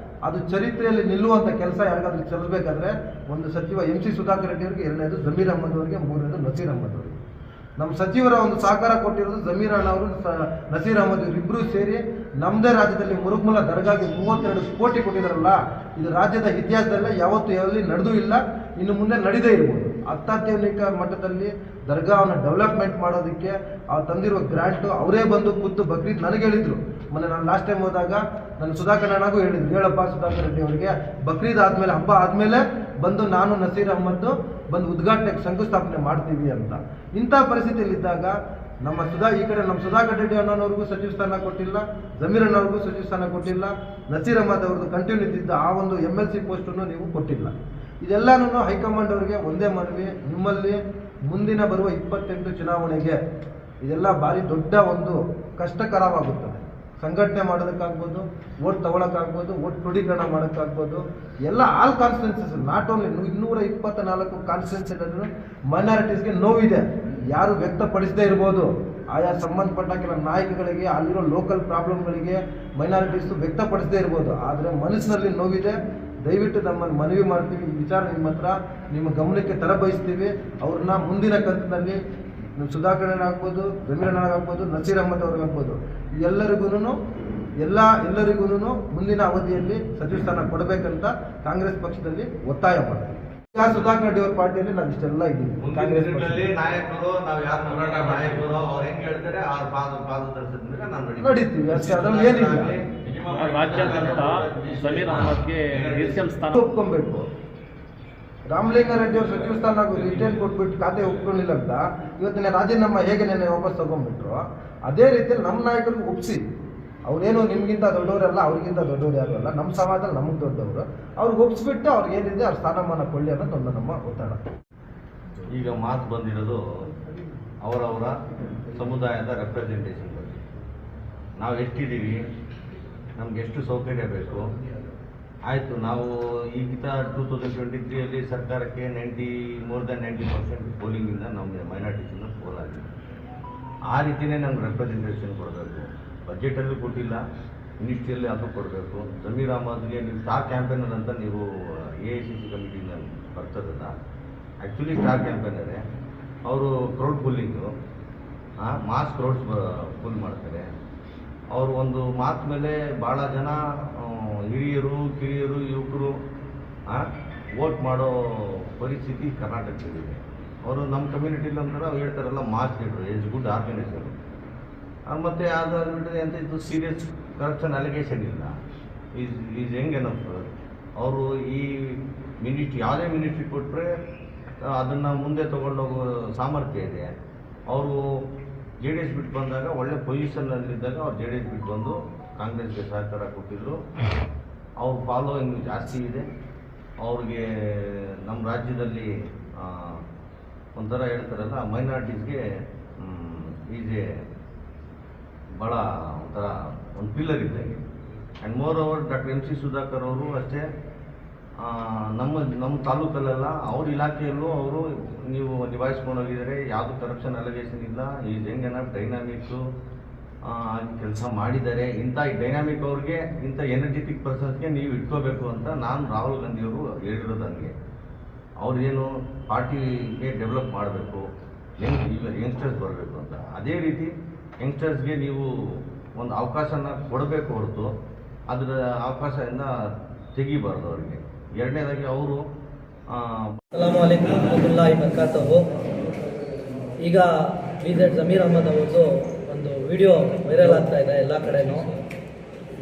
ಅದು ಚರಿತ್ರೆಯಲ್ಲಿ ನಿಲ್ಲುವಂಥ ಕೆಲಸ ಯಾರಿಗಾದ್ರೂ ಚಲಿಸಬೇಕಾದ್ರೆ ಒಂದು ಸಚಿವ MC ಸುಧಾಕರ್ ರೆಡ್ಡಿ ಅವರಿಗೆ, 2ನೇದು ಜಮೀರ್ ಅಹ್ಮದ್ ಅವರಿಗೆ, 3ನೇದು ನಸೀರ್ ಅಹ್ಮದ್ ಅವರಿಗೆ. ನಮ್ಮ ಸಚಿವರ ಒಂದು ಸಹಕಾರ ಕೊಟ್ಟಿರೋದು ಜಮೀರ್ ಅಣ್ಣ ಅವರು, ನಸೀರ್ ಅಹ್ಮದ್ ಇಬ್ಬರೂ ಸೇರಿ ನಮ್ಮದೇ ರಾಜ್ಯದಲ್ಲಿ ಮುರುಗ್ಮಲ ದರ್ಗಾಗೆ 32 ಕೋಟಿ ಕೊಟ್ಟಿದ್ದಾರಲ್ಲ, ಇದು ರಾಜ್ಯದ ಇತಿಹಾಸದಲ್ಲೇ ಯಾವತ್ತೂ ಎಲ್ಲಿ ನಡೆದೂ ಇಲ್ಲ, ಇನ್ನು ಮುಂದೆ ನಡೀದೇ ಇರ್ಬೋದು. ಅತ್ಯಾಧುನಿಕ ಮಟ್ಟದಲ್ಲಿ ದರ್ಗಾವನ್ನು ಡೆವಲಪ್ಮೆಂಟ್ ಮಾಡೋದಕ್ಕೆ ಅವ್ರು ತಂದಿರುವ ಗ್ರ್ಯಾಂಟು ಅವರೇ ಬಂದು ಖುದ್ದು ಬಕ್ರೀದ್ ನನಗೆ ಹೇಳಿದರು. ಮೊನ್ನೆ ನಾನು ಲಾಸ್ಟ್ ಟೈಮ್ ಹೋದಾಗ ನನ್ನ ಸುಧಾಕರ್ ಅಣ್ಣಗೂ ಹೇಳಿದ್ರು, ಹೇಳಪ್ಪ ಸುಧಾಕರ್ ರೆಡ್ಡಿ ಅವರಿಗೆ, ಬಕ್ರೀದ್ ಆದಮೇಲೆ, ಹಬ್ಬ ಆದಮೇಲೆ ಬಂದು ನಾನು ನಸೀರ್ ಅಹ್ಮದ್ ಬಂದು ಉದ್ಘಾಟನೆಗೆ ಶಂಕುಸ್ಥಾಪನೆ ಮಾಡ್ತೀವಿ ಅಂತ. ಇಂಥ ಪರಿಸ್ಥಿತಿಯಲ್ಲಿದ್ದಾಗ ಈ ಕಡೆ ನಮ್ಮ ಸುಧಾಕರ್ ರೆಡ್ಡಿ ಅಣ್ಣನವ್ರಿಗೂ ಸಚಿವ ಸ್ಥಾನ ಕೊಟ್ಟಿಲ್ಲ, ಜಮೀರ್ ಅಣ್ಣವ್ರಿಗೂ ಸಚಿವ ಸ್ಥಾನ ಕೊಟ್ಟಿಲ್ಲ, ನಸೀರ್ ಅಹ್ಮದ್ ಅವ್ರದ್ದು ಕಂಟಿನ್ಯೂ ಇದ್ದಿದ್ದ ಆ ಒಂದು MLC ಪೋಸ್ಟನ್ನು ನೀವು ಕೊಟ್ಟಿಲ್ಲ. ಇದೆಲ್ಲನೂ ಹೈಕಮಾಂಡ್ ಅವರಿಗೆ ಒಂದೇ ಮನವಿ, ನಿಮ್ಮಲ್ಲಿ ಮುಂದಿನ ಬರುವ 28 ಚುನಾವಣೆಗೆ ಇದೆಲ್ಲ ಭಾರಿ ದೊಡ್ಡ ಒಂದು ಕಷ್ಟಕರವಾಗುತ್ತದೆ. ಸಂಘಟನೆ ಮಾಡೋದಕ್ಕಾಗ್ಬೋದು, ವೋಟ್ ತಗೊಳಕ್ಕಾಗ್ಬೋದು, ವೋಟ್ ಕ್ರೋಢೀಕರಣ ಮಾಡೋಕ್ಕಾಗ್ಬೋದು, ಎಲ್ಲ ಆಲ್ ಕಾನ್ಸ್ಟಿಟ್ಯೂನ್ಸೀಸ್, ನಾಟ್ ಓನ್ಲಿ 224 ಕಾನ್ಸ್ಟಿಟ್ಯೂನ್ಸಿಗಳನ್ನು ಮೈನಾರಿಟೀಸ್ಗೆ ನೋವಿದೆ, ಯಾರು ವ್ಯಕ್ತಪಡಿಸದೇ ಇರ್ಬೋದು. ಆಯಾ ಸಂಬಂಧಪಟ್ಟ ಕೆಲವು ನಾಯಕಗಳಿಗೆ, ಅಲ್ಲಿರೋ ಲೋಕಲ್ ಪ್ರಾಬ್ಲಮ್ಗಳಿಗೆ ಮೈನಾರಿಟೀಸು ವ್ಯಕ್ತಪಡಿಸದೇ ಇರ್ಬೋದು, ಆದರೆ ಮನಸ್ಸಿನಲ್ಲಿ ನೋವಿದೆ. ದಯವಿಟ್ಟು ನಮ್ಮನ್ನು ಮನವಿ ಮಾಡ್ತೀವಿ, ಈ ವಿಚಾರ ನಿಮ್ಮ ಹತ್ರ ನಿಮ್ಮ ಗಮನಕ್ಕೆ ತರಬಯಸ್ತೀವಿ. ಅವ್ರನ್ನ ಮುಂದಿನ ಕಂತಿನಲ್ಲಿ ಸುಧಾಕರ್ ಆಗ್ಬೋದು, ಜಮೀರ್ ಆಗ್ಬೋದು, ನಸೀರ್ ಅಹ್ಮದ್ ಅವ್ರಿಗಾಗ್ಬೋದು, ಎಲ್ಲರಿಗೂ ಮುಂದಿನ ಅವಧಿಯಲ್ಲಿ ಸಚಿವ ಸ್ಥಾನ ಕೊಡಬೇಕಂತ ಕಾಂಗ್ರೆಸ್ ಪಕ್ಷದಲ್ಲಿ ಒತ್ತಾಯ ಮಾಡ್ತೀವಿ. ಸುಧಾಕರ್ ರೆಡ್ಡಿ ಅವ್ರ ಪಾರ್ಟಿಯಲ್ಲಿ ನಾವು ಇಷ್ಟೆಲ್ಲ ಇದ್ದೀವಿ. ಕಾಂಗ್ರೆಸ್ ನಾಯಕರು, ನಾವು ಯಾರು ಹೋರಾಟ ನಾಯಕರು ಅವ್ರು ಹೆಂಗೆ ಹೇಳ್ತಾರೆ ಆ ಪಾದದರ್ಶನದಿಂದ ನಾವು ನಡೀತೀವಿ ಅಷ್ಟೇ, ಅದ್ರಲ್ಲಿ ಏನಿಲ್ಲ. ರಾಜ್ಯಾದ್ಯಂತ ಜಮೀರ್ ಅಹ್ಮದ್ಗೆ DCM ಸ್ಥಾನ ಒಪ್ಕೊಬೇಕು. ರಾಮಲಿಂಗಾರೆಡ್ಡಿ ಅವರು ಸಚಿವ ಸ್ಥಾನ ರಿಟರ್ನ್ ಕೊಟ್ಬಿಟ್ಟು ಖಾತೆ ಒಪ್ಕೊಂಡಿಲ್ಲ ಅಂತ ಇವತ್ತಿನ ರಾಜೀನಾಮೆ ಹೇಗೆ ನೆನ್ನೆ ವಾಪಸ್ ತಗೊಂಡ್ಬಿಟ್ರು, ಅದೇ ರೀತಿಯಲ್ಲಿ ನಮ್ಮ ನಾಯಕರಿಗೆ ಒಪ್ಪಿಸಿ. ಅವರೇನು ನಿಮಗಿಂತ ದೊಡ್ಡವರಲ್ಲ, ಅವ್ರಿಗಿಂತ ದೊಡ್ಡವ್ರು ಯಾರು ಅಲ್ಲ, ನಮ್ಮ ಸಮಾಜದಲ್ಲಿ ನಮಗೆ ದೊಡ್ಡವರು, ಅವ್ರಿಗೆ ಒಪ್ಪಿಸ್ಬಿಟ್ಟು ಅವ್ರಿಗೆ ಏನಿದೆ ಅವ್ರ ಸ್ಥಾನಮಾನ ಕೊಳ್ಳಿ ಅನ್ನೋದು ಒಂದು ನಮ್ಮ ಒತ್ತಡ. ಈಗ ಮಾತು ಬಂದಿರೋದು ಅವರವರ ಸಮುದಾಯದ ರೆಪ್ರೆಸೆಂಟೇಷನ್ ಬಗ್ಗೆ. ನಾವು ಎಷ್ಟಿದ್ದೀವಿ, ನಮ್ಗೆ ಎಷ್ಟು ಸೌಕರ್ಯ ಬೇಕು, ಆಯಿತು. ನಾವು ಈಗಿತ 2023ಯಲ್ಲಿ ಸರ್ಕಾರಕ್ಕೆ more than 90% ಪೋಲಿಂಗಿಂದ ನಮ್ಮ ಮೈನಾರಿಟೀಸನ್ನು ಪೋಲ್ ಆಗಿದೆ. ಆ ರೀತಿಯೇ ನಮ್ಗೆ ರೆಪ್ರೆಸೆಂಟೇಷನ್ ಕೊಡಬೇಕು. ಬಜೆಟಲ್ಲೂ ಕೊಟ್ಟಿಲ್ಲ, ಮಿನಿಸ್ಟ್ರಿಯಲ್ಲಿ ಅದು ಕೊಡಬೇಕು. ಜಮೀರ್ ಅಹ್ಮದ್ಗೆ ನೀವು ಸ್ಟಾರ್ ಕ್ಯಾಂಪೇನರ್ ಅಂತ ನೀವು AICC ಕಮಿಟಿಯಿಂದ ಬರ್ತದಲ್ಲ, ಆ್ಯಕ್ಚುಲಿ ಸ್ಟಾರ್ ಕ್ಯಾಂಪೇನರೇ. ಅವರು crowd pulling, mass crowds pull ಮಾಡ್ತಾರೆ. ಅವರು ಒಂದು ಮಾತು ಮೇಲೆ ಭಾಳ ಜನ ಹಿರಿಯರು ಕಿರಿಯರು ಯುವಕರು ವೋಟ್ ಮಾಡೋ ಪರಿಸ್ಥಿತಿ ಕರ್ನಾಟಕದಲ್ಲಿದೆ. ಅವರು ನಮ್ಮ ಕಮ್ಯುನಿಟಿಲಿ ಒಂಥರ ಹೇಳ್ತಾರಲ್ಲ ಮಾಸ್ ಲೀಡ್ರು, ಈಸ್ ಗುಡ್ ಆರ್ಗನೈಸರು. ಮತ್ತು ಅದು ಬಿಟ್ಟರೆ ಅಂತ ಇದು ಸೀರಿಯಸ್ ಕರಪ್ಷನ್ ಅಲಿಗೇಷನ್ ಇಲ್ಲ. ಈಸ್ ಹೆಂಗ್ ಏನಪ್ಪ ಅವರು ಈ ಮಿನಿಸ್ಟ್ರಿ ಯಾವುದೇ ಮಿನಿಸ್ಟ್ರಿ ಕೊಟ್ಟರೆ ಅದನ್ನು ಮುಂದೆ ತೊಗೊಂಡೋಗೋ ಸಾಮರ್ಥ್ಯ ಇದೆ. ಅವರು ಜೆ ಡಿ ಎಸ್ ಬಿಟ್ಟು ಬಂದಾಗ ಒಳ್ಳೆ ಪೊಸಿಷನ್ನಲ್ಲಿದ್ದಾಗ ಅವ್ರು ಜೆ ಡಿ ಎಸ್ ಬಿಟ್ಟು ಬಂದು ಕಾಂಗ್ರೆಸ್ಗೆ ಸಹಕಾರ ಕೊಟ್ಟಿದ್ರು. ಅವ್ರ ಫಾಲೋಯಿಂಗ್ ಜಾಸ್ತಿ ಇದೆ. ಅವ್ರಿಗೆ ನಮ್ಮ ರಾಜ್ಯದಲ್ಲಿ ಒಂಥರ ಹೇಳ್ತಾರಲ್ಲ ಮೈನಾರಿಟೀಸ್ಗೆ ಈಸ್ ಎ ಭಾಳ ಒಂಥರ ಒಂದು ಪಿಲ್ಲರ್ ಇದ್ದಂಗೆ. And more over doctor M C Sudhakar ಅವರು ಅಷ್ಟೇ ನಮ್ಮ ತಾಲೂಕಲ್ಲೆಲ್ಲ ಅವ್ರ ಇಲಾಖೆಯಲ್ಲೂ ಅವರು ನೀವು ನಿಭಾಯಿಸ್ಕೊಂಡು ಹೋಗಿದ್ದಾರೆ. ಯಾವುದು ಕರಪ್ಷನ್ ಅಲಿಗೇಷನ್ ಇಲ್ಲ. ಈಸ್ ಹೆಂಗ್ ಏನಪ್ಪ ಡೈನಾಮಿಕ್ಸು ಕೆಲಸ ಮಾಡಿದ್ದಾರೆ. ಇಂಥ ಡೈನಾಮಿಕ್ ಅವ್ರಿಗೆ ಇಂಥ ಎನರ್ಜೆಟಿಕ್ ಪರ್ಸನ್ಸ್ಗೆ ನೀವು ಇಟ್ಕೋಬೇಕು ಅಂತ ನಾನು ರಾಹುಲ್ ಗಾಂಧಿಯವರು ಹೇಳಿರೋದು. ನನಗೆ ಅವ್ರೇನು ಪಾರ್ಟಿಗೆ ಡೆವಲಪ್ ಮಾಡಬೇಕು, ಯಂಗ್ಸ್ಟರ್ಸ್ ಬರಬೇಕು ಅಂತ. ಅದೇ ರೀತಿ ಯಂಗ್ಸ್ಟರ್ಸ್ಗೆ ನೀವು ಒಂದು ಅವಕಾಶನ ಕೊಡಬೇಕು ಹೊರತು ಅದರ ಅವಕಾಶದಿಂದ ತೆಗಿಬಾರ್ದು ಅವರಿಗೆ. ಎರಡನೇದಾಗಿ ಅವರು ಅಸ್ಸಲಾಮು ಅಲೈಕುಂ ವರಹಮತುಲ್ಲಾಹಿ ವಬರಕಾತುಹು. ಈಗ BZ ಜಮೀರ್ ಅಹಮದ್ ಅವರದ್ದು ಒಂದು ವಿಡಿಯೋ ವೈರಲ್ ಆಗ್ತಾ ಇದೆ ಎಲ್ಲ ಕಡೆನೂ.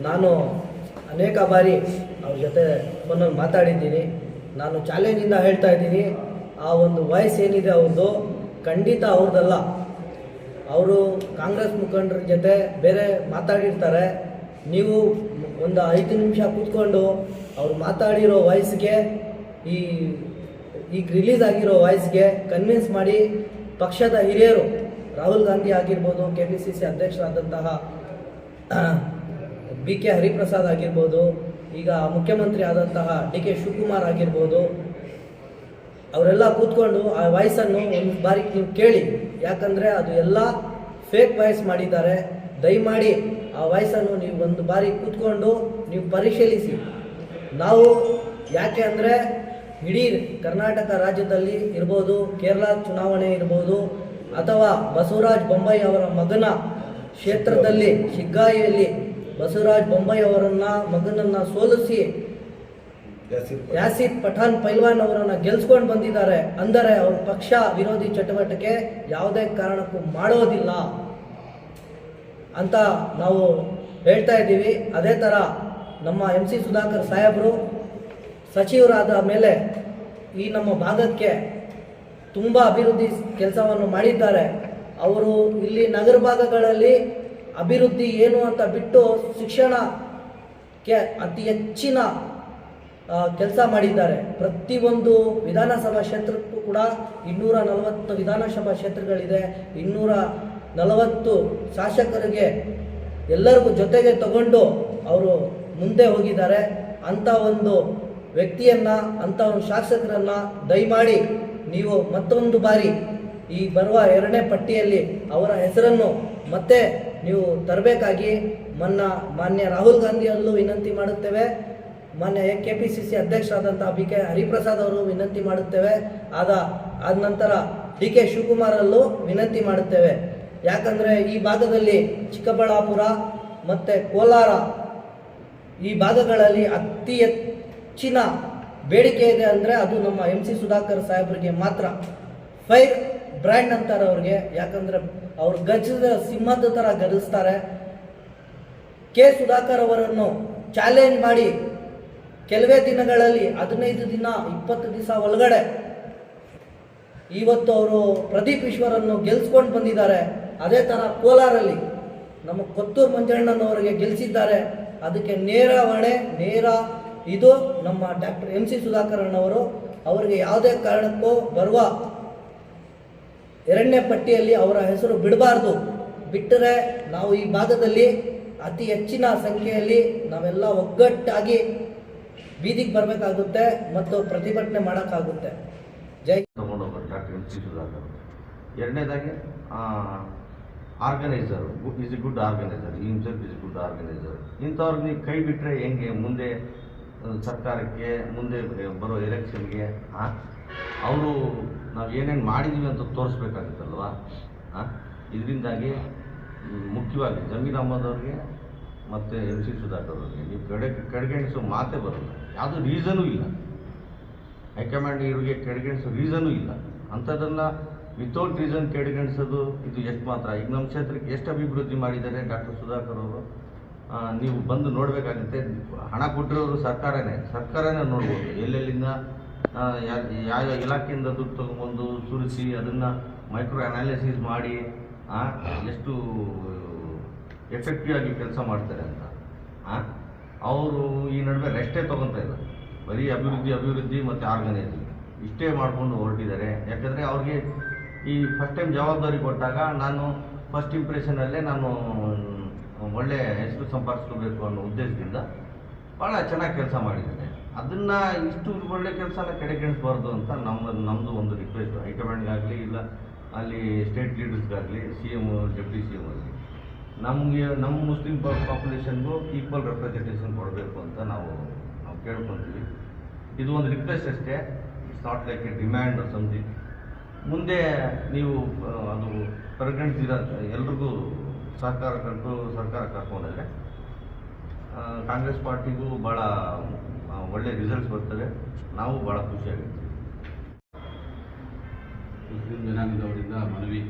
ನಾನು ಅನೇಕ ಬಾರಿ ಅವ್ರ ಜೊತೆ ಫೋನಲ್ಲಿ ಮಾತಾಡಿದ್ದೀನಿ. ನಾನು ಚಾಲೆಂಜಿಂದ ಹೇಳ್ತಾ ಇದ್ದೀನಿ, ಆ ಒಂದು ವಾಯ್ಸ್ ಏನಿದೆ ಅವ್ರದ್ದು ಖಂಡಿತ ಅವ್ರದ್ದಲ್ಲ. ಅವರು ಕಾಂಗ್ರೆಸ್ ಮುಖಂಡರ ಜೊತೆ ಬೇರೆ ಮಾತಾಡಿರ್ತಾರೆ. ನೀವು ಒಂದು 5 ನಿಮಿಷ ಕೂತ್ಕೊಂಡು ಅವ್ರು ಮಾತಾಡಿರೋ ವಾಯ್ಸ್ಗೆ ಈಗ ರಿಲೀಸ್ ಆಗಿರೋ ವಾಯ್ಸ್ಗೆ ಕನ್ವಿನ್ಸ್ ಮಾಡಿ ಪಕ್ಷದ ಹಿರಿಯರು ರಾಹುಲ್ ಗಾಂಧಿ ಆಗಿರ್ಬೋದು, KPCC ಅಧ್ಯಕ್ಷರಾದಂತಹ BK ಹರಿಪ್ರಸಾದ್ ಆಗಿರ್ಬೋದು, ಈಗ ಮುಖ್ಯಮಂತ್ರಿ ಆದಂತಹ DK ಶಿವಕುಮಾರ್ ಆಗಿರ್ಬೋದು, ಅವರೆಲ್ಲ ಕೂತ್ಕೊಂಡು ಆ ವಾಯ್ಸನ್ನು ಒಂದು ಬಾರಿ ನೀವು ಕೇಳಿ. ಯಾಕಂದರೆ ಅದು ಎಲ್ಲ ಫೇಕ್ ವಾಯ್ಸ್ ಮಾಡಿದ್ದಾರೆ. ದಯಮಾಡಿ ಆ ವಾಯ್ಸನ್ನು ನೀವು ಒಂದು ಬಾರಿ ಕೂತ್ಕೊಂಡು ನೀವು ಪರಿಶೀಲಿಸಿ. ನಾವು ಯಾಕೆ ಅಂದರೆ ಇಡೀ ಕರ್ನಾಟಕ ರಾಜ್ಯದಲ್ಲಿ ಇರ್ಬೋದು, ಕೇರಳ ಚುನಾವಣೆ ಇರ್ಬೋದು, ಅಥವಾ ಬಸವರಾಜ ಬೊಮ್ಮಾಯಿ ಅವರ ಮಗನ ಕ್ಷೇತ್ರದಲ್ಲಿ ಶಿಗ್ಗಾಯಿಯಲ್ಲಿ ಬಸವರಾಜ ಬೊಮ್ಮಾಯಿ ಅವರನ್ನ ಮಗನನ್ನು ಸೋಲಿಸಿ ಯಾಸಿರ್ ಪಠಾಣ್ ಪೈಲ್ವಾನ್ ಅವರನ್ನು ಗೆಲ್ಸ್ಕೊಂಡು ಬಂದಿದ್ದಾರೆ ಅಂದರೆ ಅವ್ರ ಪಕ್ಷ ವಿರೋಧಿ ಚಟುವಟಿಕೆ ಯಾವುದೇ ಕಾರಣಕ್ಕೂ ಮಾಡೋದಿಲ್ಲ ಅಂತ ನಾವು ಹೇಳ್ತಾ ಇದ್ದೀವಿ. ಅದೇ ಥರ ನಮ್ಮ MC ಸುಧಾಕರ್ ಸಾಹೇಬರು ಸಚಿವರಾದ ಮೇಲೆ ಈ ನಮ್ಮ ಭಾಗಕ್ಕೆ ತುಂಬ ಅಭಿವೃದ್ಧಿ ಕೆಲಸವನ್ನು ಮಾಡಿದ್ದಾರೆ. ಅವರು ಇಲ್ಲಿ ನಗರ ಭಾಗಗಳಲ್ಲಿ ಅಭಿವೃದ್ಧಿ ಏನು ಅಂತ ಬಿಟ್ಟು ಶಿಕ್ಷಣಕ್ಕೆ ಅತಿ ಹೆಚ್ಚಿನ ಕೆಲಸ ಮಾಡಿದ್ದಾರೆ. ಪ್ರತಿಯೊಂದು ವಿಧಾನಸಭಾ ಕ್ಷೇತ್ರಕ್ಕೂ ಕೂಡ 240 ವಿಧಾನಸಭಾ ಕ್ಷೇತ್ರಗಳಿದೆ. 240 ಶಾಸಕರಿಗೆ ಎಲ್ಲರಿಗೂ ಜೊತೆಗೆ ತಗೊಂಡು ಅವರು ಮುಂದೆ ಹೋಗಿದ್ದಾರೆ. ಅಂಥ ಒಂದು ವ್ಯಕ್ತಿಯನ್ನು, ಅಂಥ ಒಂದು ಶಾಸಕರನ್ನು ದಯಮಾಡಿ ನೀವು ಮತ್ತೊಂದು ಬಾರಿ ಈ ಬರುವ 2ನೇ ಪಟ್ಟಿಯಲ್ಲಿ ಅವರ ಹೆಸರನ್ನು ಮತ್ತೆ ನೀವು ತರಬೇಕಾಗಿ ಮಾನ್ಯ ರಾಹುಲ್ ಗಾಂಧಿಯಲ್ಲೂ ವಿನಂತಿ ಮಾಡುತ್ತೇವೆ. ಮಾನ್ಯ KPCC ಅಧ್ಯಕ್ಷರಾದಂತಹ BK ಹರಿಪ್ರಸಾದ್ ಅವರು ವಿನಂತಿ ಮಾಡುತ್ತೇವೆ. ಆದ ನಂತರ DK ಶಿವಕುಮಾರಲ್ಲೂ ವಿನಂತಿ ಮಾಡುತ್ತೇವೆ. ಯಾಕಂದರೆ ಈ ಭಾಗದಲ್ಲಿ ಚಿಕ್ಕಬಳ್ಳಾಪುರ ಮತ್ತು ಕೋಲಾರ ಈ ಭಾಗಗಳಲ್ಲಿ ಅತಿ ಹೆಚ್ಚಿನ ಬೇಡಿಕೆ ಇದೆ ಅಂದರೆ ಅದು ನಮ್ಮ MC ಸುಧಾಕರ್ ಸಾಹೇಬರಿಗೆ ಮಾತ್ರ. ಫೈರ್ ಬ್ರ್ಯಾಂಡ್ ಅಂತಾರೆ ಅವ್ರಿಗೆ. ಯಾಕಂದರೆ ಅವ್ರು ಗಜದ ಸಿಂಹದ ಥರ ಗರ್ಜಿಸ್ತಾರೆ. K ಸುಧಾಕರ್ ಅವರನ್ನು ಚಾಲೆಂಜ್ ಮಾಡಿ ಕೆಲವೇ ದಿನಗಳಲ್ಲಿ 15 ದಿನ 20 ದಿವಸ ಒಳಗಡೆ ಇವತ್ತು ಅವರು ಪ್ರದೀಪ್ ಈಶ್ವರನ್ನು ಗೆಲ್ಸ್ಕೊಂಡು ಬಂದಿದ್ದಾರೆ. ಅದೇ ಥರ ಕೋಲಾರಲ್ಲಿ ನಮ್ಮ ಕೊತ್ತೂರು ಮಂಜಣ್ಣನವರಿಗೆ ಗೆಲ್ಲಿಸಿದ್ದಾರೆ. ಅದಕ್ಕೆ ನೇರ ಹೊಣೆ ಇದು ನಮ್ಮ ಡಾಕ್ಟರ್ MC ಸುಧಾಕರಣ್ಣವರು. ಅವರಿಗೆ ಯಾವುದೇ ಕಾರಣಕ್ಕೂ ಬರುವ 2ನೇ ಪಟ್ಟಿಯಲ್ಲಿ ಅವರ ಹೆಸರು ಬಿಡಬಾರ್ದು. ಬಿಟ್ಟರೆ ನಾವು ಈ ಭಾಗದಲ್ಲಿ ಅತಿ ಹೆಚ್ಚಿನ ಸಂಖ್ಯೆಯಲ್ಲಿ ನಾವೆಲ್ಲ ಒಗ್ಗಟ್ಟಾಗಿ ಬೀದಿಗೆ ಬರಬೇಕಾಗುತ್ತೆ ಮತ್ತು ಪ್ರತಿಭಟನೆ ಮಾಡೋಕ್ಕಾಗುತ್ತೆ. ಜೈ ತಗೊಂಡೋಗ್ತಾರೆ ಡಾಕ್ಟರ್ MC ಸುಧಾಕರ್. ಎರಡನೇದಾಗಿ organiser is a good organiser. Himself is a good organiser. ಇಂಥವ್ರಿಗೆ ನೀವು ಕೈ ಬಿಟ್ಟರೆ ಹೆಂಗೆ ಮುಂದೆ ಸರ್ಕಾರಕ್ಕೆ ಮುಂದೆ ಬರೋ ಎಲೆಕ್ಷನ್ಗೆ ಅವರು ನಾವು ಏನೇನು ಮಾಡಿದ್ದೀವಿ ಅಂತ ತೋರಿಸ್ಬೇಕಾಗುತ್ತಲ್ವಾ. ಇದರಿಂದಾಗಿ ಮುಖ್ಯವಾಗಿ ಜಮೀರ್ ಅಹ್ಮದ್ ಅವ್ರಿಗೆ ಮತ್ತು MC ಸುಧಾಕರ್ ಅವ್ರಿಗೆ ನೀವು ಕಡೆಗಣಿಸೋ ಮಾತೇ ಬರೋಲ್ಲ. ಯಾವುದೂ ರೀಸನೂ ಇಲ್ಲ, ಹೈಕಮಾಂಡ್ ಇವ್ರಿಗೆ ಕಡೆಗಣಿಸೋ ರೀಸನೂ ಇಲ್ಲ. ಅಂಥದ್ದನ್ನು ವಿತೌಟ್ ರೀಸನ್ ಕಡೆಗಣಿಸೋದು ಇದು ಎಷ್ಟು ಮಾತ್ರ. ಈಗ ನಮ್ಮ ಕ್ಷೇತ್ರಕ್ಕೆ ಎಷ್ಟು ಅಭಿವೃದ್ಧಿ ಮಾಡಿದ್ದಾರೆ ಡಾಕ್ಟರ್ ಸುಧಾಕರ್ ಅವರು, ನೀವು ಬಂದು ನೋಡಬೇಕಾಗುತ್ತೆ. ಹಣ ಕೊಟ್ಟಿರೋರು ಸರ್ಕಾರನೇ ನೋಡ್ಬೋದು. ಎಲ್ಲೆಲ್ಲಿಂದ ಯಾವ ಇಲಾಖೆಯಿಂದ ದುಡ್ಡು ತೊಗೊಂಬಂದು ಸುರಿಸಿ ಅದನ್ನು ಮೈಕ್ರೋ ಅನಾಲಿಸಿಸ್ ಮಾಡಿ ಎಷ್ಟು ಎಫೆಕ್ಟಿವ್ ಆಗಿ ಕೆಲಸ ಮಾಡ್ತಾರೆ ಅಂತ. ಅವರು ಈ ನಡುವೆ ರೆಸ್ಟೇ ತೊಗೊತಾ ಇಲ್ಲ, ಬರೀ ಅಭಿವೃದ್ಧಿ ಮತ್ತು ಆರ್ಗನೈಸಿಂಗ್ ಇಷ್ಟೇ ಮಾಡಿಕೊಂಡು ಹೊರಟಿದ್ದಾರೆ. ಯಾಕಂದರೆ ಅವ್ರಿಗೆ ಈ ಫಸ್ಟ್ ಟೈಮ್ ಜವಾಬ್ದಾರಿ ಕೊಟ್ಟಾಗ ನಾನು ಫಸ್ಟ್ ಇಂಪ್ರೆಷನಲ್ಲೇ ನಾನು ಒಳ್ಳೆಯ ಹೆಸರು ಸಂಪಾದಿಸ್ಕೋಬೇಕು ಅನ್ನೋ ಉದ್ದೇಶದಿಂದ ಭಾಳ ಚೆನ್ನಾಗಿ ಕೆಲಸ ಮಾಡಿದ್ದಾರೆ. ಅದನ್ನು ಇಷ್ಟು ಒಳ್ಳೆ ಕೆಲಸನ ಕಡೆಗಣಿಸಬಾರ್ದು ಅಂತ ನಮ್ಮದು ಒಂದು ರಿಕ್ವೆಸ್ಟ್ ಹೈಕಮಾಂಡ್ಗಾಗಲಿ ಇಲ್ಲ ಅಲ್ಲಿ ಸ್ಟೇಟ್ ಲೀಡರ್ಸ್ಗಾಗಲಿ, CM ಡೆಪ್ಯೂಟಿ CM ಆಗಲಿ, ನಮ್ಮ ಮುಸ್ಲಿಂ ಪಾಪ್ಯುಲೇಷನ್ಗೂ ಈಕ್ವಲ್ ರೆಪ್ರೆಸೆಂಟೇಷನ್ ಕೊಡಬೇಕು ಅಂತ ನಾವು ಕೇಳ್ಕೊತೀವಿ. ಇದು ಒಂದು ರಿಕ್ವೆಸ್ಟ್ ಅಷ್ಟೇ, it's not like a demand or something. ಮುಂದೆ ನೀವು ಅದು ಪರಿಗಣಿಸಿದ ಎಲ್ರಿಗೂ ಸರ್ಕಾರ ಕರ್ಕೊಂಡಾಗ ಕಾಂಗ್ರೆಸ್ ಪಾರ್ಟಿಗೂ ಭಾಳ ಒಳ್ಳೆ ರಿಸಲ್ಟ್ಸ್ ಬರ್ತವೆ. ನಾವು ಭಾಳ ಖುಷಿಯಾಗಿರ್ತೀವಿ. ಮುಸ್ಲಿಂ ಜನಾಂಗದವರಿಂದ ಮನವಿ,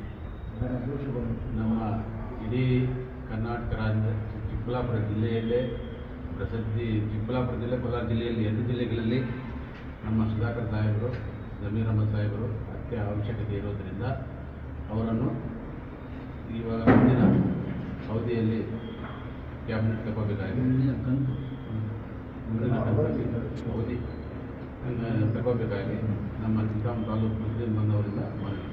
ನಮ್ಮ ಇಡೀ ಕರ್ನಾಟಕ ರಾಜ್ಯದ ಚಿಕ್ಕಬಳ್ಳಾಪುರ ಜಿಲ್ಲೆಯಲ್ಲೇ ಪ್ರಸಿದ್ಧಿ, ಚಿಕ್ಕಬಳ್ಳಾಪುರ ಜಿಲ್ಲೆ, ಕೋಲಾರ ಜಿಲ್ಲೆಯಲ್ಲಿ 2 ಜಿಲ್ಲೆಗಳಲ್ಲಿ ನಮ್ಮ ಸುಧಾಕರ್ ಸಾಹೇಬರು, ಜಮೀರ್ ಅಹ್ಮದ್ ಸಾಹೇಬರು ಅತ್ಯ ಅವಶ್ಯಕತೆ ಇರೋದರಿಂದ ಅವರನ್ನು ಇವಾಗ ಮುಂದಿನ ಅವಧಿಯಲ್ಲಿ ಕ್ಯಾಬಿನೆಟ್ ತಗೋಬೇಕಾಗಿ ಅವಧಿ ತಗೋಬೇಕಾಗಿ ನಮ್ಮ ಚಿಂತಾಮಣಿ ತಾಲೂಕು ಮುಸ್ಲಿಂ ಬಂದವರಿಂದ ಮನವಿ.